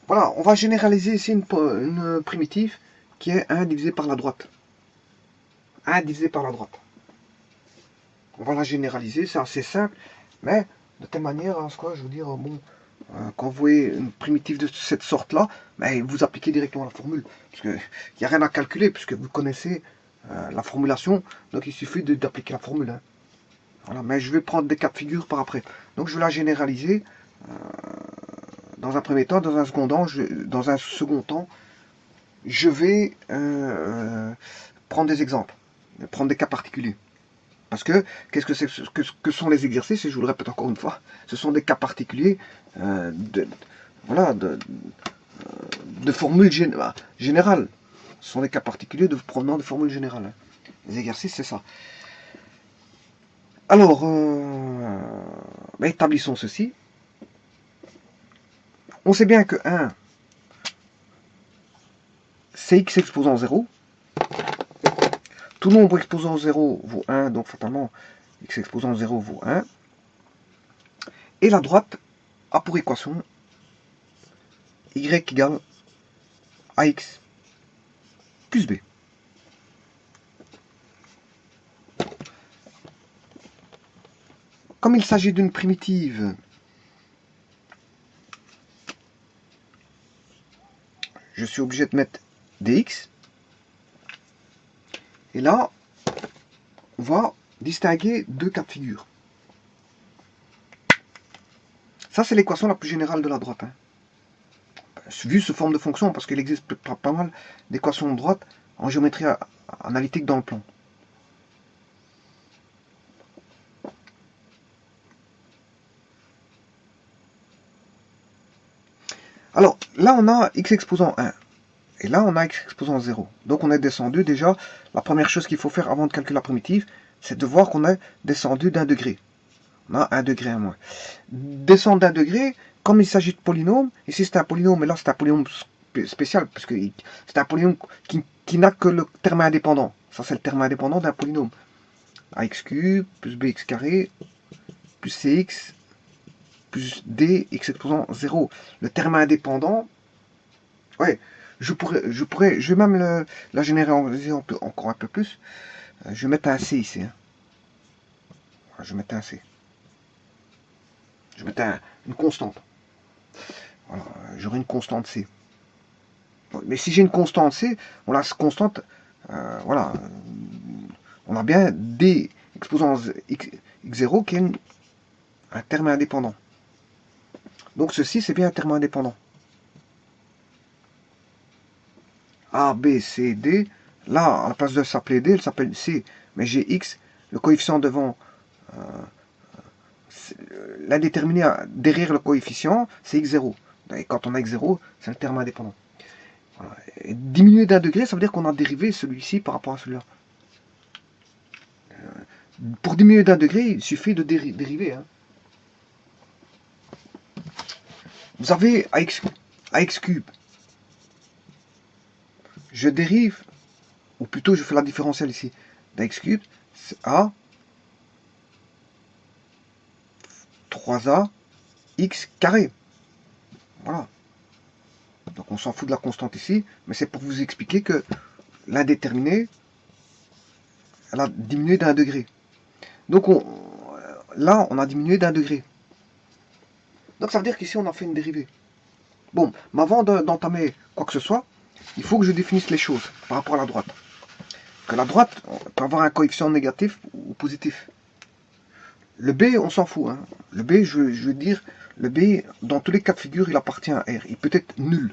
Voilà, on va généraliser ici une primitive qui est 1 divisé par la droite. 1 divisé par la droite. On va la généraliser, c'est assez simple, mais de telle manière à ce que je veux dire, bon, quand vous voyez une primitive de cette sorte-là, ben, vous appliquez directement la formule. Parce qu'il n'y a rien à calculer, puisque vous connaissez la formulation, donc il suffit d'appliquer la formule. Hein. Voilà, mais je vais prendre des cas de figure par après. Donc je vais la généraliser dans un premier temps, dans un second temps, je vais prendre des exemples, prendre des cas particuliers. Parce que, qu'est-ce que c'est que sont les exercices? Et je vous le répète encore une fois, ce sont des cas particuliers voilà, de formules générales. Ce sont des cas particuliers provenant de formules générales. Hein. Les exercices, c'est ça. Alors, établissons ceci. On sait bien que 1, c'est x exposant 0. Tout nombre exposant 0 vaut 1, donc fatalement, x exposant 0 vaut 1. Et la droite a pour équation y égale ax plus b. Comme il s'agit d'une primitive, je suis obligé de mettre dx. Et là, on va distinguer deux cas de figure. Ça, c'est l'équation la plus générale de la droite. Hein. Vu sous forme de fonction, parce qu'il existe pas mal d'équations de droite en géométrie analytique dans le plan. Alors, là, on a x exposant 1. Et là, on a x exposant 0. Donc, on est descendu déjà. La première chose qu'il faut faire avant de calculer la primitive, c'est de voir qu'on est descendu d'un degré. On a 1 degré à moins. Descendre d'un degré, comme il s'agit de polynôme, ici c'est un polynôme, mais là c'est un polynôme spécial, parce que c'est un polynôme qui n'a que le terme indépendant. Ça, c'est le terme indépendant d'un polynôme. Ax cube plus bx carré plus cx plus d, x exposant 0. Le terme indépendant, ouais, je vais même la généraliser encore un peu plus. Je vais mettre un c ici. Hein. Je vais mettre un c. Je vais mettre une constante. Voilà, j'aurai une constante c. Mais si j'ai une constante c, on a cette constante, voilà, on a bien d exposant x0 qui est un terme indépendant. Donc ceci, c'est bien un terme indépendant. A, B, C, D. Là, à la place de s'appeler D, elle s'appelle C. Mais j'ai x, le coefficient devant l'indéterminé derrière le coefficient, c'est x0. Et quand on a x0, c'est un terme indépendant. Voilà. Et diminuer d'un degré, ça veut dire qu'on a dérivé celui-ci par rapport à celui-là. Pour diminuer d'un degré, il suffit de dériver. Hein. Vous avez ax cube. Je dérive, ou plutôt je fais la différentielle ici, d'ax cube, c'est a 3a x carré. Voilà. Donc on s'en fout de la constante ici, mais c'est pour vous expliquer que l'indéterminé, elle a diminué d'un degré. Donc là, on a diminué d'un degré. Donc ça veut dire qu'ici, on a fait une dérivée. Bon, mais avant d'entamer quoi que ce soit, il faut que je définisse les choses par rapport à la droite. Que la droite peut avoir un coefficient négatif ou positif. Le B, on s'en fout. Hein. Le B, je veux dire, le B, dans tous les cas de figure, il appartient à R. Il peut être nul.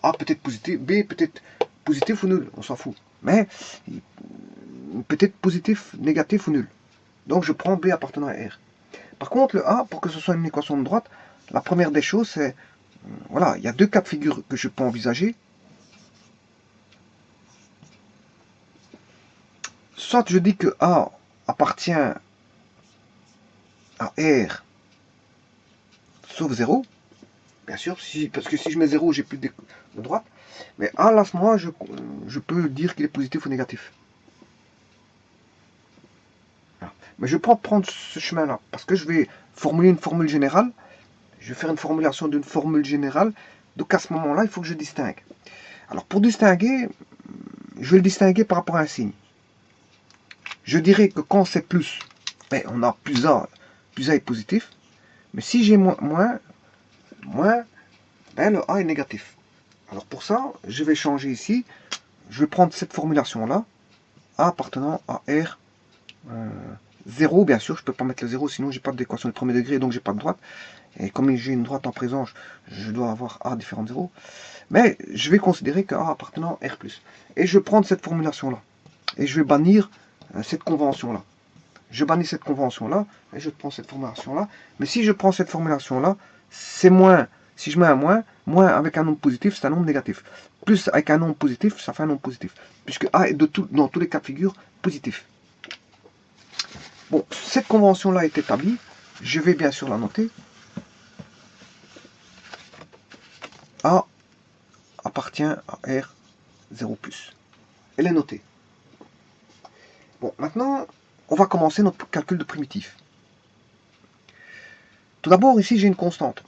A peut être positif, B peut être positif ou nul, on s'en fout. Mais peut être positif, négatif ou nul. Donc je prends B appartenant à R. Par contre, le A, pour que ce soit une équation de droite, la première des choses, c'est, voilà, il y a deux cas de figure que je peux envisager. Soit je dis que A appartient à R sauf 0. Bien sûr, parce que si je mets 0, j'ai plus de droite. Mais A, là, à ce moment, je peux dire qu'il est positif ou négatif. Voilà. Mais je vais pas prendre ce chemin-là, parce que je vais formuler une formule générale. je vais faire une formulation d'une formule générale. Donc à ce moment-là, il faut que je distingue. Alors pour distinguer, je vais le distinguer par rapport à un signe. Je dirais que quand c'est plus, ben, on a plus A est positif. Mais si j'ai moins, ben, le A est négatif. Alors pour ça, je vais changer ici. Je vais prendre cette formulation-là, A appartenant à R 0, bien sûr, je ne peux pas mettre le 0, sinon j'ai pas d'équation de premier degré, donc j'ai pas de droite. Et comme j'ai une droite en présent, je dois avoir A différent de 0. Mais je vais considérer que A appartenant à R+. Et je vais prendre cette formulation-là. Et je vais bannir cette convention-là. Je bannis cette convention-là, et je prends cette formulation-là. Mais si je prends cette formulation-là, c'est moins. Si je mets un moins avec un nombre positif, c'est un nombre négatif. Plus avec un nombre positif, ça fait un nombre positif. Puisque A est dans tous les cas de figure positif. Bon, cette convention-là est établie. Je vais bien sûr la noter. A appartient à R 0+. Elle est notée. Bon, maintenant, on va commencer notre calcul de primitif. Tout d'abord, ici, j'ai une constante.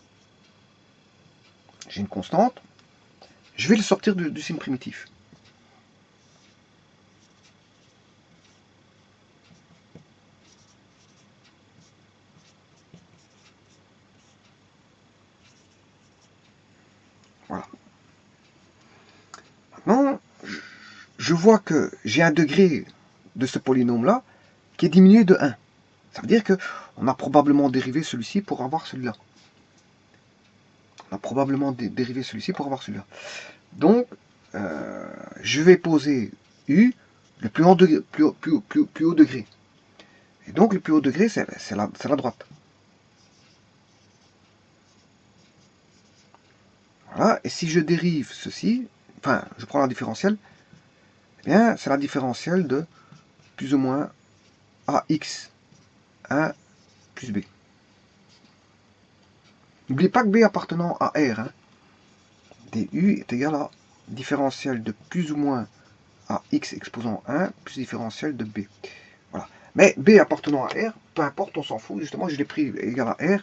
J'ai une constante. Je vais le sortir du signe primitif. Voilà. Maintenant, je vois que j'ai un degré de ce polynôme-là qui est diminué de 1. Ça veut dire qu'on a probablement dérivé celui-ci pour avoir celui-là. On a probablement dérivé celui-ci pour avoir celui-là. Donc, je vais poser U le plus haut degré. Et donc, le plus haut degré, c'est la droite. Voilà. Et si je dérive ceci, enfin, je prends la différentielle, eh bien, c'est la différentielle de plus ou moins AX1 plus B. N'oubliez pas que B appartenant à R, hein, du est égal à différentielle de plus ou moins à x exposant 1 plus différentielle de B. Voilà. Mais B appartenant à R, peu importe, on s'en fout. Justement, je l'ai pris égal à R,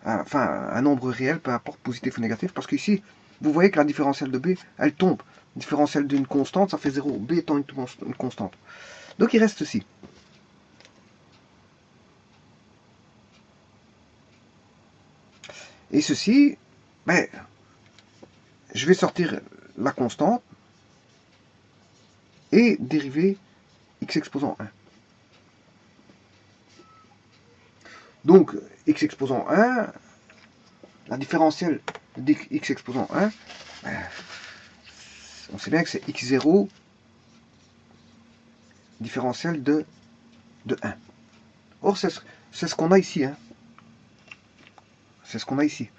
enfin un nombre réel, peu importe positif ou négatif, parce qu'ici, vous voyez que la différentielle de B, elle tombe. Différentielle d'une constante, ça fait 0. B étant une constante. Donc il reste ceci. Et ceci, ben, je vais sortir la constante et dériver x exposant 1. Donc, x exposant 1, la différentielle de x exposant 1, ben, on sait bien que c'est x0 différentielle de 1. Or, c'est ce qu'on a ici. Hein. C'est ce qu'on a ici.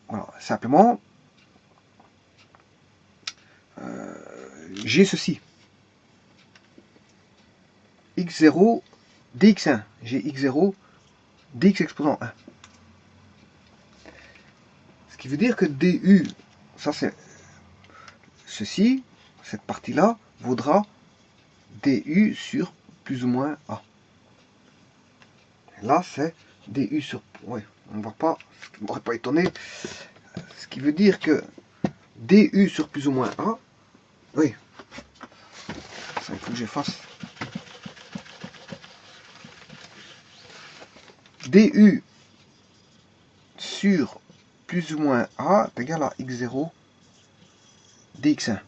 Voilà. Simplement, j'ai ceci. x0 dx1. J'ai x0 dx exposant 1. Ce qui veut dire que du, ça c'est ceci, cette partie-là, vaudra du sur plus ou moins a. Et là, c'est du sur... Oui, on ne va pas... Je ne m'aurais pas étonné. Ce qui veut dire que du sur plus ou moins a... Oui. Ça, il faut que j'efface. Du sur plus ou moins a est égal à x0 dx1.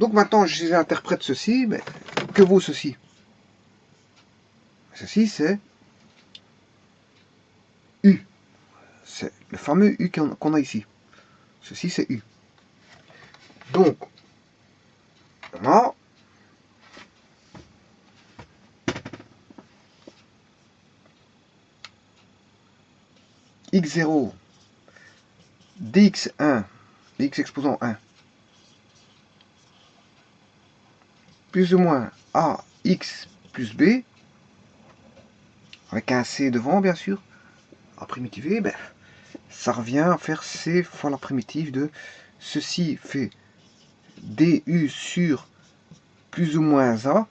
Donc maintenant, j'interprète ceci, mais que vaut ceci? Ceci, c'est U. C'est le fameux U qu'on a ici. Ceci, c'est U. Donc, on a x0 dx1, dx exposant 1, plus ou moins ax plus b, avec un c devant, bien sûr, à primitiver, ben, ça revient à faire c fois la primitive de ceci fait du sur plus ou moins a,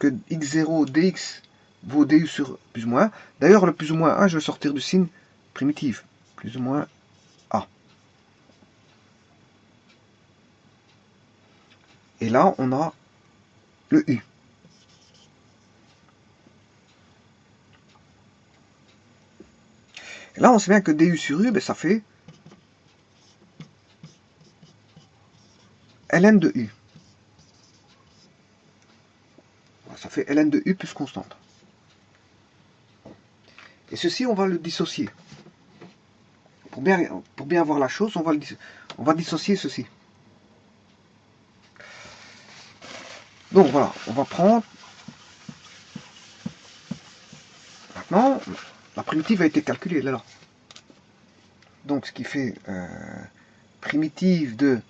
lorsque x0 dx vaut du sur plus ou moins. D'ailleurs, le plus ou moins a, je vais sortir du signe primitif. Plus ou moins a. Et là, on a le u. Et là, on sait bien que du sur u, ben, ça fait ln de u. Ça fait ln de u plus constante. Et ceci, on va le dissocier. Pour bien voir la chose, on va dissocier ceci. Donc voilà, on va prendre... Maintenant, la primitive a été calculée, là. Donc ce qui fait primitive de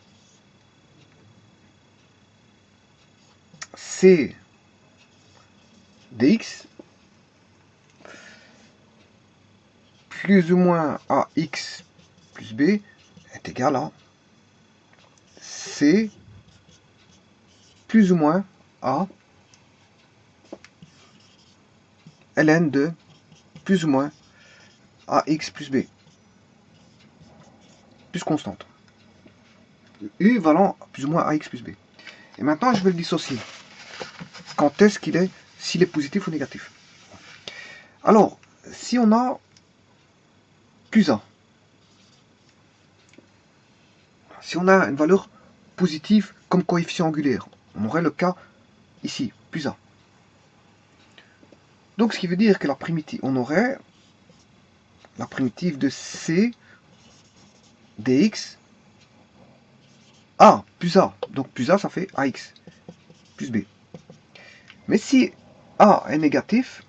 c dx plus ou moins ax plus b est égal à c plus ou moins a ln de plus ou moins ax plus b plus constante. U valant plus ou moins ax plus b. Et maintenant, je vais le dissocier. Quand est-ce qu'il est, s'il est positif ou négatif. Alors, si on a plus a, si on a une valeur positive comme coefficient angulaire, on aurait le cas ici, plus a. Donc, ce qui veut dire que la primitive, on aurait la primitive de c dx a plus a. Donc, plus a, ça fait ax plus b. Mais si a est négatif,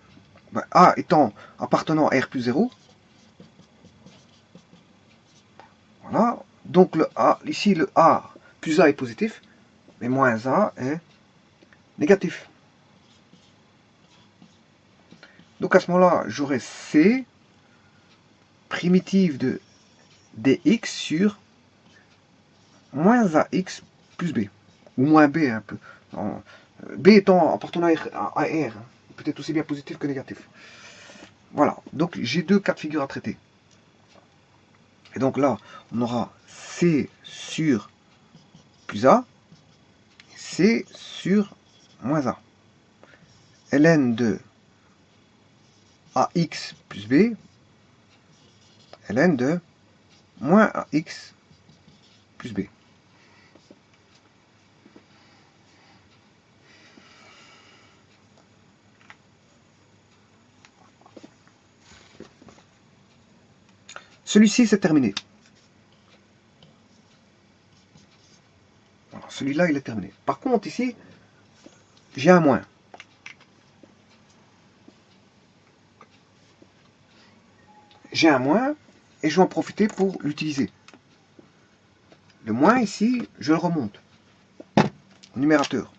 ben, a étant appartenant à r plus 0, voilà, donc le a, ici le a plus a est positif, mais moins a est négatif. Donc à ce moment-là, j'aurai c primitive de dx sur moins ax plus b, ou moins b un peu. B étant appartenant à R, peut-être aussi bien positif que négatif. Voilà, donc j'ai deux cas de figure à traiter. Et donc là, on aura C sur plus A, et C sur moins A. ln de AX plus B, ln de moins AX plus B. Celui-ci, c'est terminé. Celui-là, il est terminé. Par contre, ici, j'ai un moins. J'ai un moins, et je vais en profiter pour l'utiliser. Le moins ici, je le remonte au numérateur.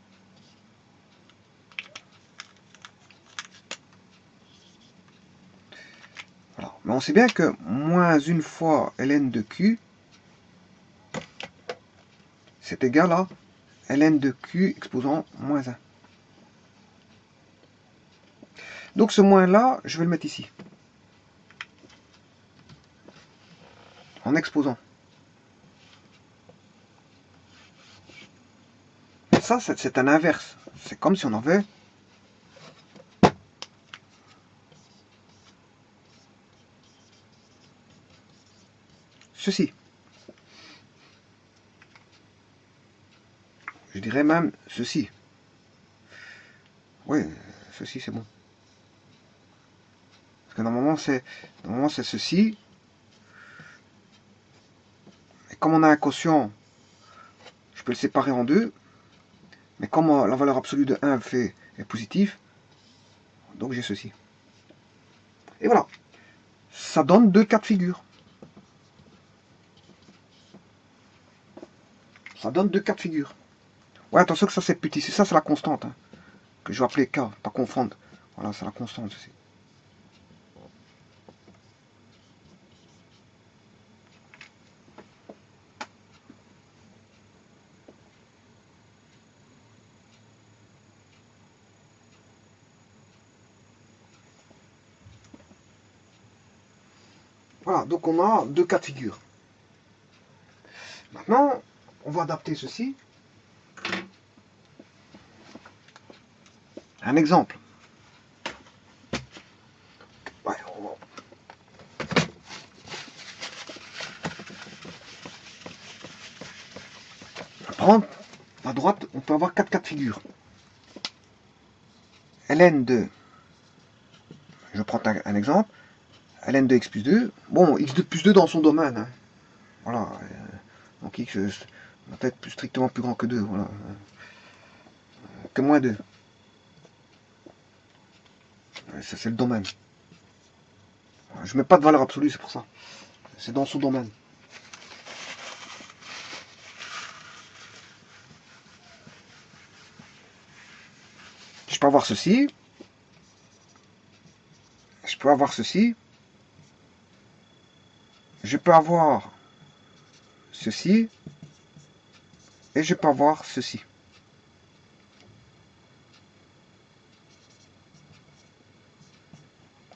Voilà. Mais on sait bien que moins une fois ln de q, c'est égal à ln de q exposant moins 1. Donc ce moins là, je vais le mettre ici. En exposant. Ça, c'est un inverse. C'est comme si on avait ceci. Je dirais même ceci. Oui, ceci c'est bon. Parce que normalement c'est ceci. Et comme on a un quotient, je peux le séparer en deux. Mais comme la valeur absolue de 1 est positive, donc j'ai ceci. Et voilà. Ça donne deux cas de figure. Ça donne deux cas de figure. Ouais, attention que ça c'est petit. Ça c'est la constante. Hein, que je vais appeler K, pas confondre. Voilà, c'est la constante ceci. Voilà, donc on a deux cas de figure. Maintenant, on va adapter ceci. Un exemple. Ouais, par exemple, à droite, on peut avoir quatre cas de figure. ln de, je prends un exemple, ln de x plus 2, bon, x2 plus 2 dans son domaine, hein. Voilà, donc x doit être plus strictement plus grand que 2, voilà, que moins 2. Ça c'est le domaine. Je mets pas de valeur absolue, c'est pour ça. C'est dans son domaine. Je peux avoir ceci. Je peux avoir ceci. Je peux avoir ceci. Et je peux avoir ceci.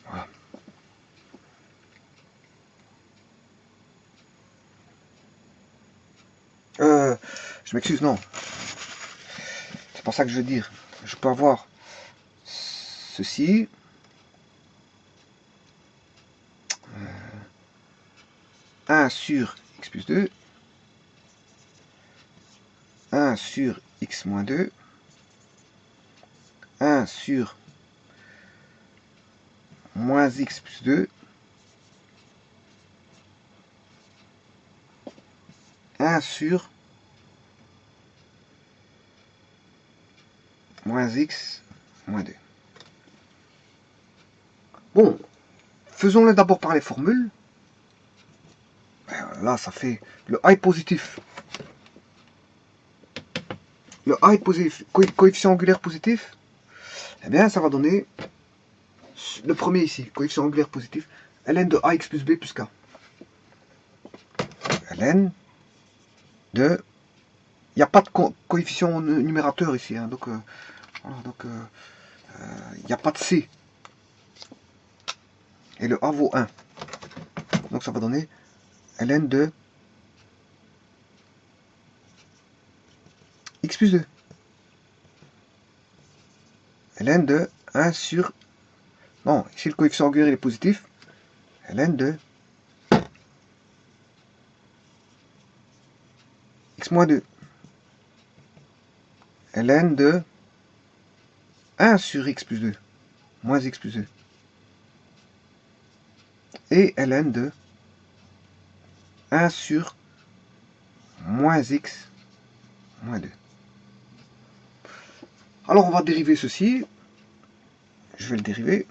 Voilà. Je m'excuse, non. C'est pas ça que je veux dire. Je peux avoir ceci. 1 sur x plus 2. 1 sur x moins 2. 1 sur moins x plus 2. 1 sur moins x moins 2. Bon, faisons-le d'abord par les formules. Là, ça fait le a est positif. Le a est positif, coefficient angulaire positif. Eh bien, ça va donner le premier ici, coefficient angulaire positif, ln de ax plus b plus k. Ln de... Il n'y a pas de coefficient numérateur ici, hein, donc voilà, donc il n'y a pas de c. Et le a vaut 1. Donc ça va donner ln de x plus 2. Ln de 1 sur... Non, ici le coefficient angulaire il est positif. Ln de x moins 2. Ln de 1 sur x plus 2. Moins x plus 2. Et ln de 1 sur moins x moins 2. Alors on va dériver ceci. Je vais le dériver.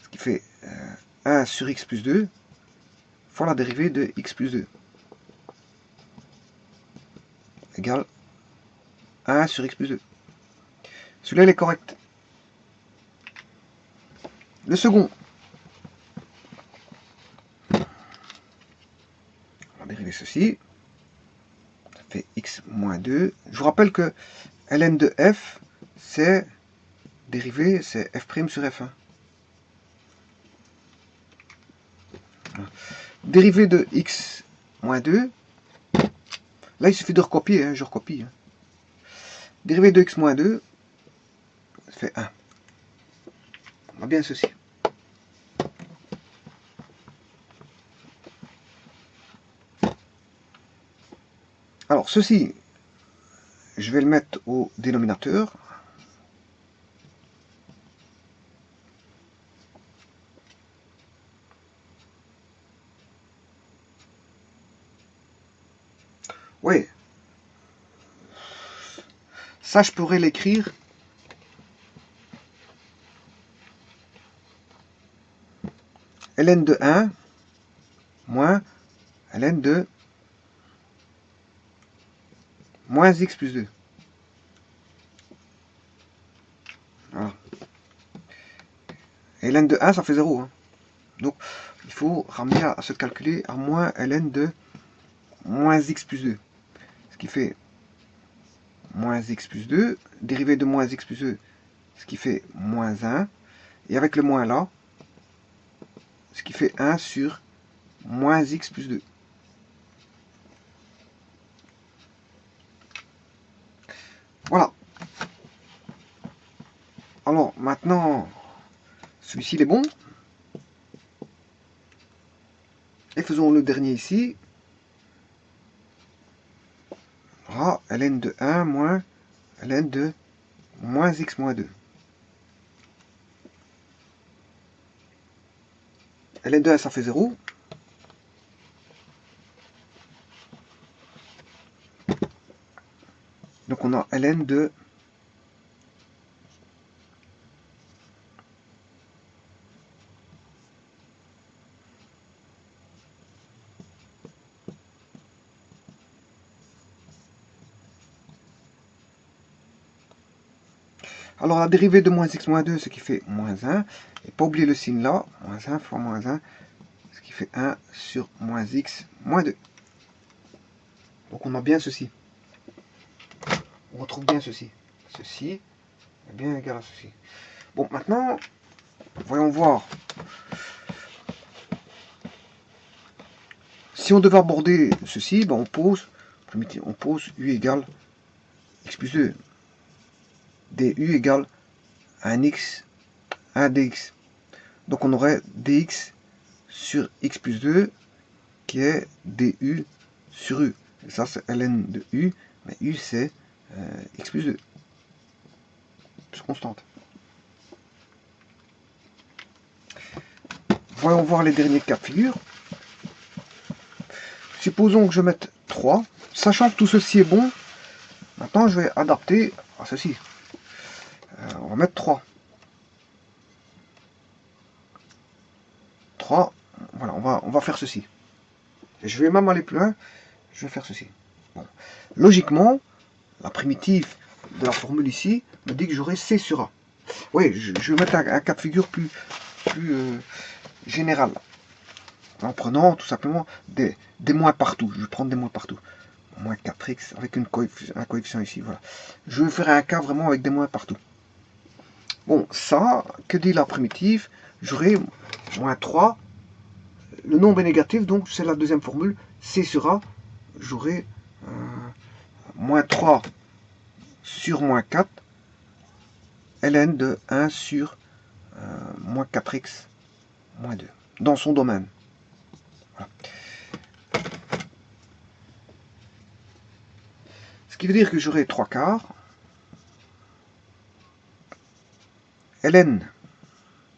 Ce qui fait 1 sur x plus 2 fois la dérivée de x plus 2 égale 1 sur x plus 2. Celui-là il est correct. Le second. On va dériver ceci. Ça fait x moins 2. Je vous rappelle que ln de f, c'est dérivé, c'est f' sur f1. Dérivée de x moins 2. Là, il suffit de recopier, hein, je recopie. Hein. Dérivée de x moins 2, ça fait 1. On a bien ceci. Alors, ceci, je vais le mettre au dénominateur. Oui. Ça, je pourrais l'écrire ln de 1 moins ln de moins x plus 2. Voilà. Et ln de 1, ça fait 0. Hein. Donc, il faut ramener à se calculer à moins ln de moins x plus 2. Ce qui fait moins x plus 2. Dérivée de moins x plus 2, ce qui fait moins 1. Et avec le moins là, ce qui fait 1 sur moins x plus 2. Voilà. Alors, maintenant, celui-ci, il est bon. Et faisons le dernier ici. Voilà, ln de 1 moins ln de moins x moins 2. ln de 1, ça fait 0. Donc on a ln de alors la dérivée de moins x moins 2, ce qui fait moins 1. Et pas oublier le signe là, moins 1 fois moins 1, ce qui fait 1 sur moins x moins 2. Donc on a bien ceci. On retrouve bien ceci. Ceci est bien égal à ceci. Bon, maintenant, voyons voir. Si on devait aborder ceci, ben on pose u égale x plus 2. du égale 1x, 1 dx. Donc on aurait dx sur x plus 2 qui est du sur u. Et ça c'est ln de u, mais u c'est x plus 2. C'est constante. Voyons voir les derniers cas de figure. Supposons que je mette 3, sachant que tout ceci est bon. Maintenant je vais adapter à ceci. On va mettre 3. 3, voilà, on va faire ceci. Et je vais même aller plus loin, je vais faire ceci. Bon. Logiquement, la primitive de la formule ici me dit que j'aurai C sur A. Oui, je vais mettre un cas de figure plus général. En prenant tout simplement des moins partout. Je vais prendre des moins partout. Moins 4x avec un coefficient ici. Voilà. Je vais faire un cas vraiment avec des moins partout. Bon, ça, que dit la primitive? J'aurai moins 3. Le nombre est négatif, donc c'est la deuxième formule. C sur A, j'aurai moins 3 sur moins 4, ln de 1 sur moins 4x moins 2, dans son domaine. Voilà. Ce qui veut dire que j'aurai 3 quarts. ln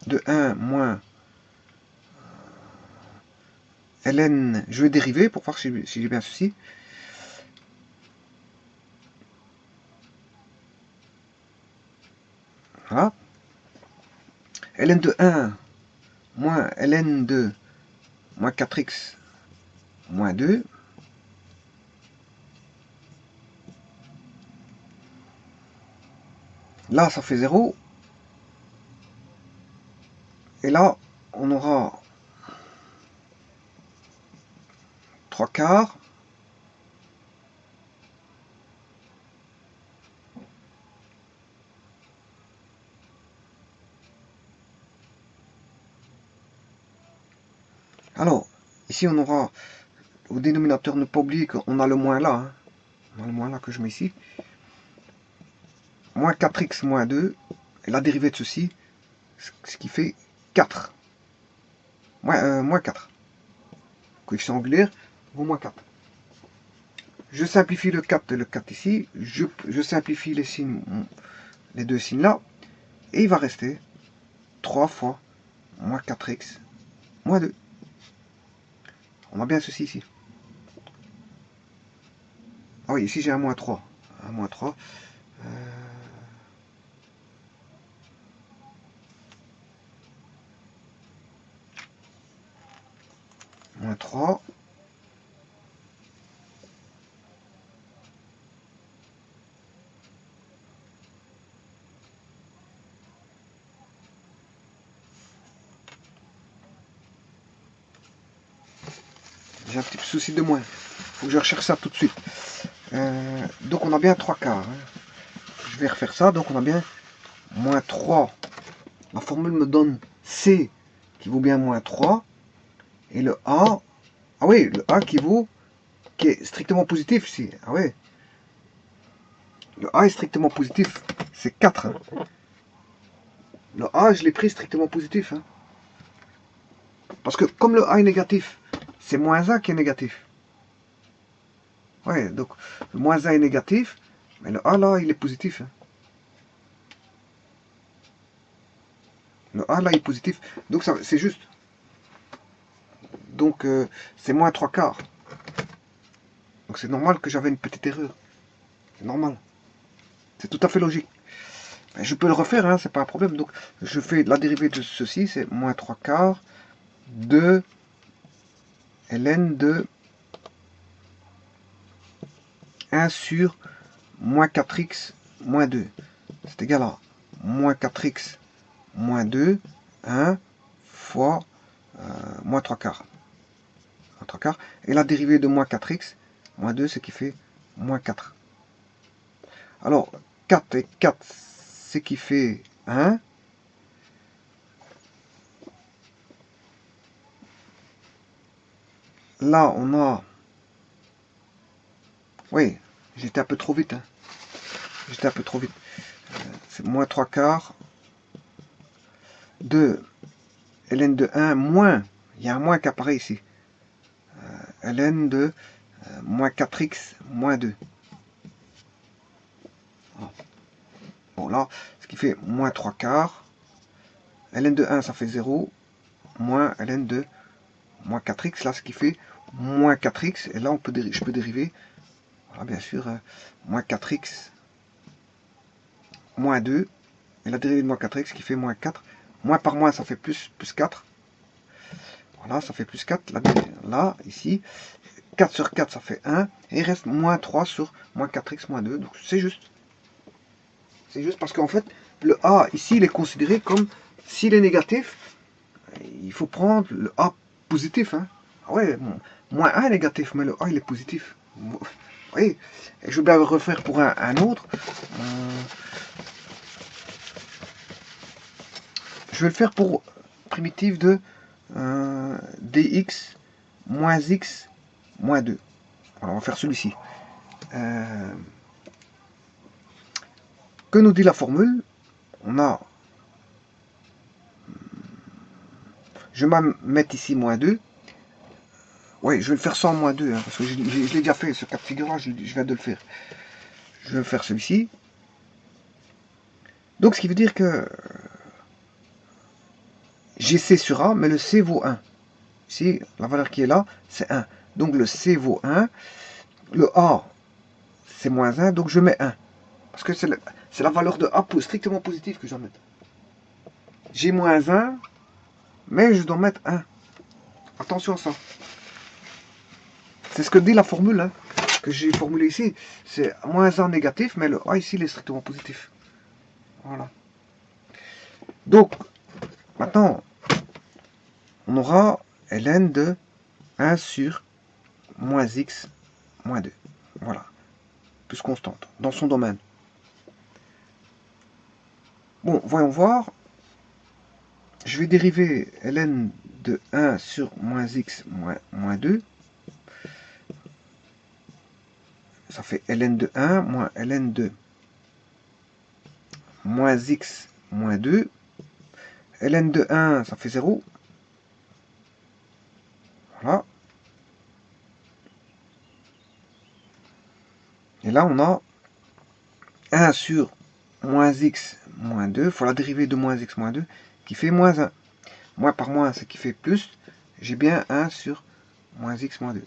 de 1 moins ln, je vais dériver pour voir si j'ai bien ceci. Voilà. ln de 1 moins ln de moins 4x moins 2. Là, ça fait 0. Et là, on aura 3 quarts. Alors, ici on aura, au dénominateur, ne pas oublier qu'on a le moins là. Hein. On a le moins là que je mets ici. Moins 4x moins 2. Et la dérivée de ceci, ce qui fait 4. Moins 4. Coefficient angulaire vaut moins 4. Je simplifie le 4 et le 4 ici. Je simplifie les signes, les deux signes là. Et il va rester 3 fois moins 4x moins 2. On a bien ceci ici. Ah oui, ici j'ai un moins 3. Un moins 3. Moins 3. J'ai un petit souci de moins. Il faut que je recherche ça tout de suite. Donc on a bien 3 quarts. Hein. Je vais refaire ça. Donc on a bien moins 3. La formule me donne C qui vaut bien moins 3. Et le A, ah oui, le A qui est strictement positif ici. Ah oui. Le A est strictement positif. C'est 4. Hein. Le A, je l'ai pris strictement positif. Hein. Parce que comme le A est négatif, c'est moins 1 qui est négatif. Ouais, donc le moins 1 est négatif, mais le A là, il est positif. Hein. Le A là, il est positif. Donc c'est juste. Donc c'est moins 3 quarts. Donc c'est normal que j'avais une petite erreur. C'est normal. C'est tout à fait logique. Je peux le refaire, hein, c'est pas un problème. Donc je fais la dérivée de ceci, c'est moins 3 quarts de ln de 1 sur moins 4x moins 2. C'est égal à moins 4x moins 2, 1 fois moins 3 quarts. Moins 3 quarts. Et la dérivée de moins 4x moins 2, c'est qui fait moins 4. Alors, 4 et 4, c'est qui fait 1. Là, on a... Oui, j'étais un peu trop vite. Hein. J'étais un peu trop vite. C'est moins 3 quarts de ln de 1 moins... Il y a un moins qui apparaît ici. Ln de moins 4x moins 2. Bon, là, ce qui fait moins 3 quarts. Ln de 1, ça fait 0. Moins ln de moins 4x. Là, ce qui fait moins 4x. Et là, je peux dériver. Voilà, bien sûr. Moins 4x moins 2. Et la dérivée de moins 4x qui fait moins 4. Moins par moins, ça fait plus 4. Voilà, ça fait plus 4. Là, ici. 4 sur 4, ça fait 1. Et il reste moins 3 sur moins 4x moins 2. Donc, c'est juste. C'est juste parce qu'en fait, le A, ici, il est considéré comme, s'il est négatif, il faut prendre le A positif. Hein. Ah ouais, bon, moins 1 est négatif, mais le A, il est positif. Vous voyez, je vais bien le refaire pour un autre. Je vais le faire pour primitive de dx moins x moins 2. Alors, on va faire celui-ci. Que nous dit la formule? On a... Je vais mettre ici moins 2. Oui, je vais le faire sans moins 2, hein, parce que je l'ai déjà fait, ce cas de figure-là, je viens de le faire. Je vais faire celui-ci. Donc, ce qui veut dire que j'ai C sur A, mais le C vaut 1. Ici, la valeur qui est là, c'est 1. Donc, le C vaut 1. Le A, c'est moins 1, donc je mets 1. Parce que c'est la valeur de A strictement positive que je dois mettre. J'ai moins 1, mais je dois mettre 1. Attention à ça. C'est ce que dit la formule hein, que j'ai formulée ici. C'est moins 1 négatif, mais le A ici, il est strictement positif. Voilà. Donc, maintenant, on aura ln de 1 sur moins x moins 2. Voilà. Plus constante, dans son domaine. Bon, voyons voir. Je vais dériver ln de 1 sur moins x moins 2. Ça fait ln de 1 moins ln de moins x moins 2. Ln de 1, ça fait 0. Voilà. Et là, on a 1 sur moins x moins 2 fois la dérivée de moins x moins 2 qui fait moins 1. Moins par moins, c'est qui fait plus. J'ai bien 1 sur moins x moins 2.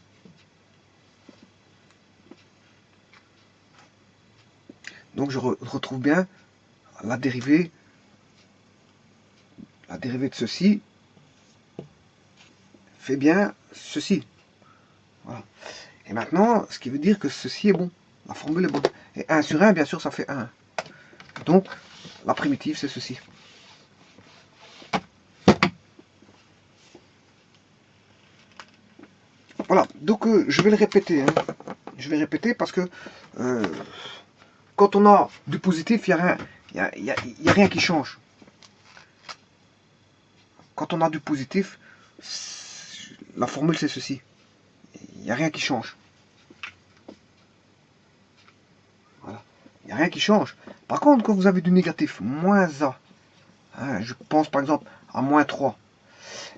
Donc je retrouve bien la dérivée de ceci fait bien ceci. Voilà. Et maintenant, ce qui veut dire que ceci est bon. La formule est bonne. Et 1 sur 1, bien sûr, ça fait 1. Donc, la primitive, c'est ceci. Voilà, donc je vais le répéter. Hein. Je vais répéter parce que quand on a du positif, il n'y a rien qui change. quand on a du positif, la formule c'est ceci. Il n'y a rien qui change. Voilà. Il n'y a rien qui change. Par contre, quand vous avez du négatif, moins A, hein, je pense par exemple à moins 3.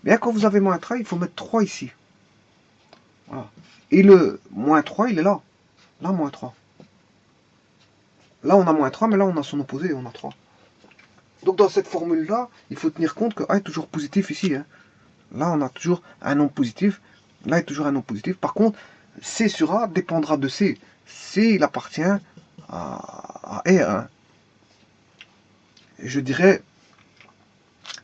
Bien, quand vous avez moins 3, il faut mettre 3 ici. Voilà. Et le moins 3, il est là. Là, moins 3. Là, on a moins 3, mais là, on a son opposé, on a 3. Donc, dans cette formule-là, il faut tenir compte que A est toujours positif ici. Hein. Là, on a toujours un nombre positif. Là, il est toujours un nombre positif. Par contre, C sur A dépendra de C. C, il appartient à R. Hein. Et je dirais,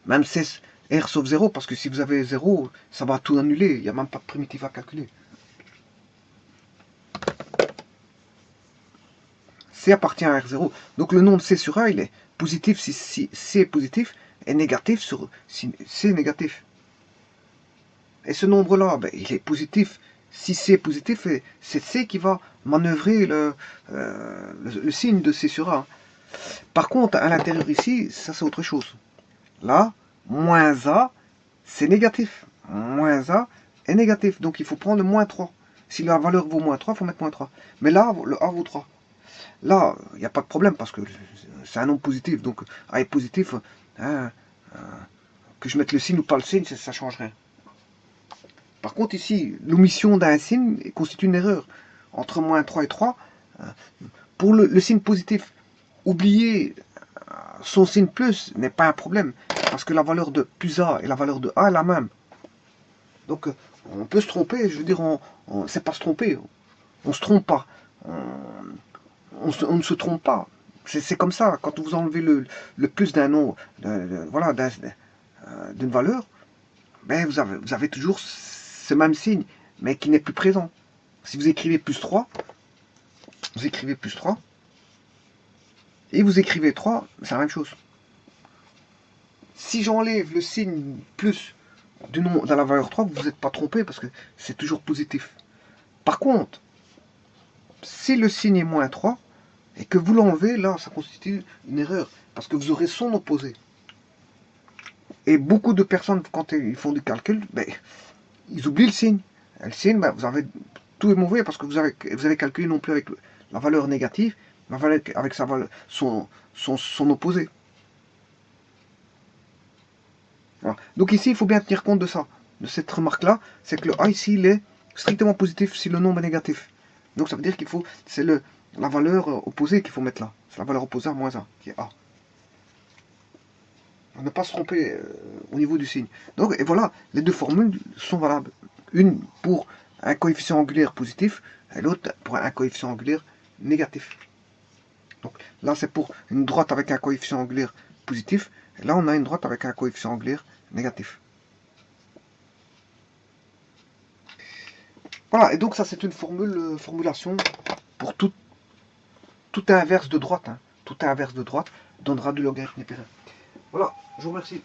même C, R sauf 0, parce que si vous avez 0, ça va tout annuler. Il n'y a même pas de primitive à calculer. C appartient à R0. Donc, le nombre C sur A, il est positif si C est positif et négatif si C est négatif. Et ce nombre-là, ben, il est positif. Si C est positif, c'est C qui va manœuvrer le signe de C sur A. Par contre, à l'intérieur ici, ça c'est autre chose. Là, moins A, c'est négatif. Moins A est négatif. Donc il faut prendre le moins 3. Si la valeur vaut moins 3, il faut mettre moins 3. Mais là, le A vaut 3. Là, il n'y a pas de problème parce que c'est un nombre positif. Donc A est positif. Hein, que je mette le signe ou pas le signe, ça ne change rien. Par contre, ici, l'omission d'un signe constitue une erreur. Entre moins 3 et 3, pour le signe positif, oublier son signe plus n'est pas un problème. Parce que la valeur de plus A et la valeur de A est la même. Donc, on peut se tromper. Je veux dire, c'est pas se tromper. On se trompe pas. On ne se trompe pas. C'est comme ça. Quand vous enlevez le plus d'un nom, voilà, d'une valeur, ben vous avez toujours ce même signe, mais qui n'est plus présent. Si vous écrivez plus 3, vous écrivez plus 3, et vous écrivez 3, c'est la même chose. Si j'enlève le signe plus du nom dans la valeur 3, vous n'êtes pas trompé parce que c'est toujours positif. Par contre, si le signe est moins 3, et que vous l'enlevez, là, ça constitue une erreur, parce que vous aurez son opposé. Et beaucoup de personnes, quand ils font du calcul, ben, ils oublient le signe. Et le signe, ben, vous avez tout est mauvais parce que vous avez calculé non plus avec la valeur négative, mais avec sa valeur, son opposé. Voilà. Donc ici, il faut bien tenir compte de ça, de cette remarque-là, c'est que le A ici, il est strictement positif si le nombre est négatif. Donc ça veut dire qu'il faut, c'est la valeur opposée qu'il faut mettre là. C'est la valeur opposée à moins 1, qui est A. On ne pas se tromper au niveau du signe. Donc, et voilà, les deux formules sont valables. Une pour un coefficient angulaire positif, et l'autre pour un coefficient angulaire négatif. Donc là, c'est pour une droite avec un coefficient angulaire positif, et là, on a une droite avec un coefficient angulaire négatif. Voilà, et donc ça, c'est une formulation pour tout inverse de droite. Hein. Tout inverse de droite donnera du logarithme éphémère. Voilà, je vous remercie.